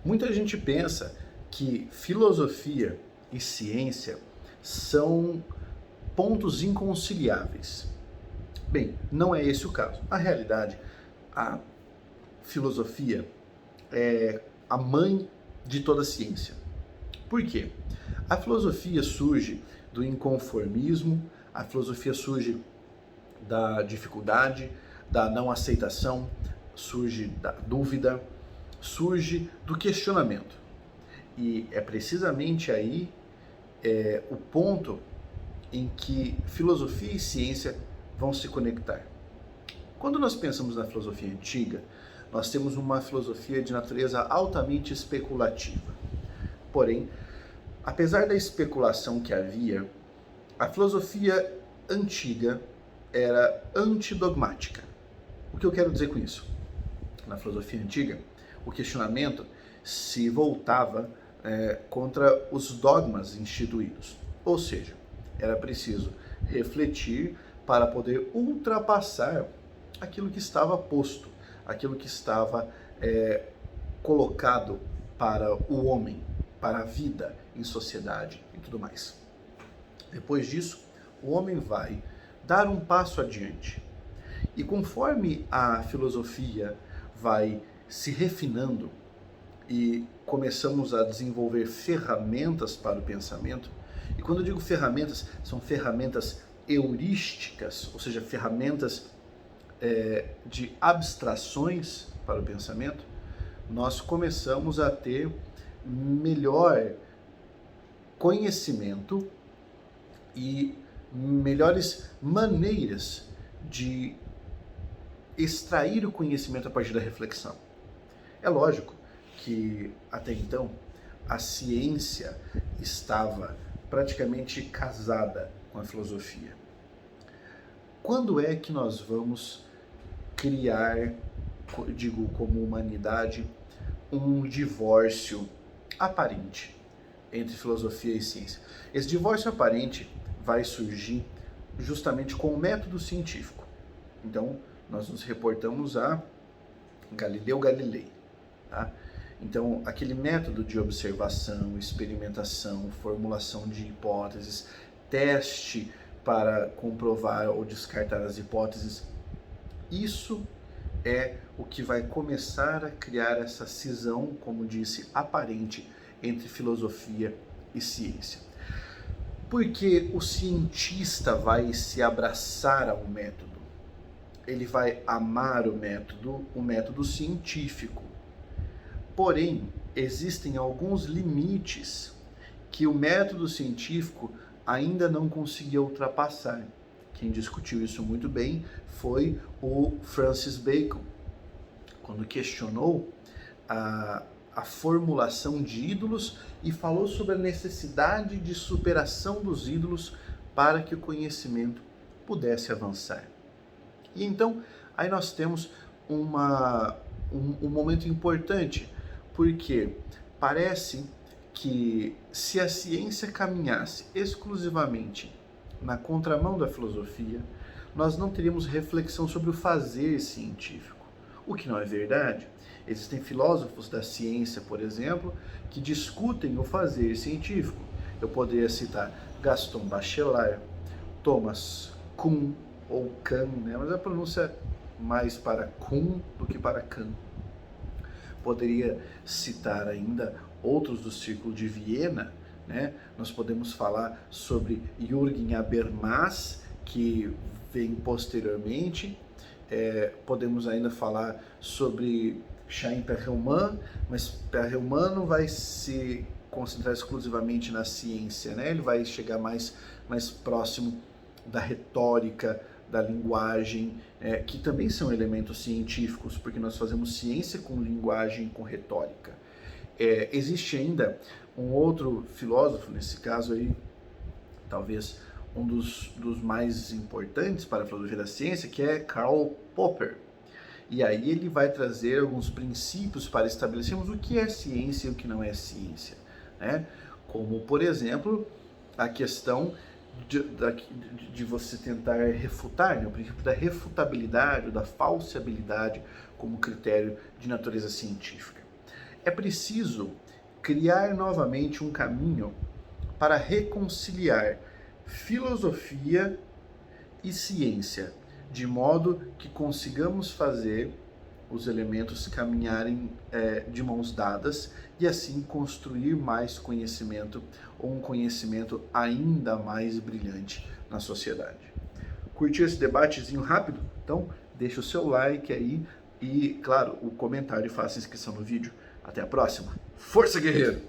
Muita gente pensa que filosofia e ciência são pontos inconciliáveis. Bem, não é esse o caso. Na realidade, a filosofia é a mãe de toda a ciência. Por quê? A filosofia surge do inconformismo, a filosofia surge da dificuldade, da não aceitação, surge da dúvida, surge do questionamento. E é precisamente aí o ponto em que filosofia e ciência vão se conectar. Quando nós pensamos na filosofia antiga, nós temos uma filosofia de natureza altamente especulativa. Porém, apesar da especulação que havia, a filosofia antiga era antidogmática. O que eu quero dizer com isso? Na filosofia antiga, o questionamento se voltava contra os dogmas instituídos. Ou seja, era preciso refletir para poder ultrapassar aquilo que estava posto, aquilo que estava colocado para o homem, para a vida em sociedade e tudo mais. Depois disso, o homem vai dar um passo adiante. E conforme a filosofia vai se refinando e começamos a desenvolver ferramentas para o pensamento, e quando eu digo ferramentas, são ferramentas heurísticas, ou seja, ferramentas de abstrações para o pensamento, nós começamos a ter melhor conhecimento e melhores maneiras de extrair o conhecimento a partir da reflexão. É lógico que até então a ciência estava praticamente casada com a filosofia. Quando é que nós vamos criar, digo como humanidade, um divórcio aparente entre filosofia e ciência? Esse divórcio aparente vai surgir justamente com o método científico. Então, nós nos reportamos a Galileu Galilei. Tá? Então, aquele método de observação, experimentação, formulação de hipóteses, teste para comprovar ou descartar as hipóteses, isso é o que vai começar a criar essa cisão, como disse, aparente entre filosofia e ciência. Porque o cientista vai se abraçar ao método, ele vai amar o método científico. Porém, existem alguns limites que o método científico ainda não conseguiu ultrapassar. Quem discutiu isso muito bem foi o Francis Bacon, quando questionou a formulação de ídolos e falou sobre a necessidade de superação dos ídolos para que o conhecimento pudesse avançar. E então, aí nós temos um momento importante, porque parece que se a ciência caminhasse exclusivamente na contramão da filosofia, nós não teríamos reflexão sobre o fazer científico, o que não é verdade. Existem filósofos da ciência, por exemplo, que discutem o fazer científico. Eu poderia citar Gaston Bachelard, Thomas Kuhn, ou Kahn, né? Mas a pronúncia mais para Kuhn do que para Kahn. Poderia citar ainda outros do Círculo de Viena, né? Nós podemos falar sobre Jürgen Habermas, que vem posteriormente. Podemos ainda falar sobre Chaim Perelman, mas Perelman não vai se concentrar exclusivamente na ciência, né? Ele vai chegar mais próximo da retórica, da linguagem, que também são elementos científicos, porque nós fazemos ciência com linguagem, com retórica. Existe ainda um outro filósofo, nesse caso aí, talvez um dos mais importantes para a filosofia da ciência, que é Karl Popper. E aí ele vai trazer alguns princípios para estabelecermos o que é ciência e o que não é ciência, né? Como, por exemplo, a questão de você tentar refutar, né? O princípio da refutabilidade, ou da falseabilidade como critério de natureza científica. é preciso criar novamente um caminho para reconciliar filosofia e ciência, de modo que consigamos fazer os elementos caminharem de mãos dadas e assim construir mais conhecimento, ou um conhecimento ainda mais brilhante na sociedade. Curtiu esse debatezinho rápido? Então deixa o seu like aí e, claro, o comentário e faça inscrição no vídeo. Até a próxima. Força, guerreiro!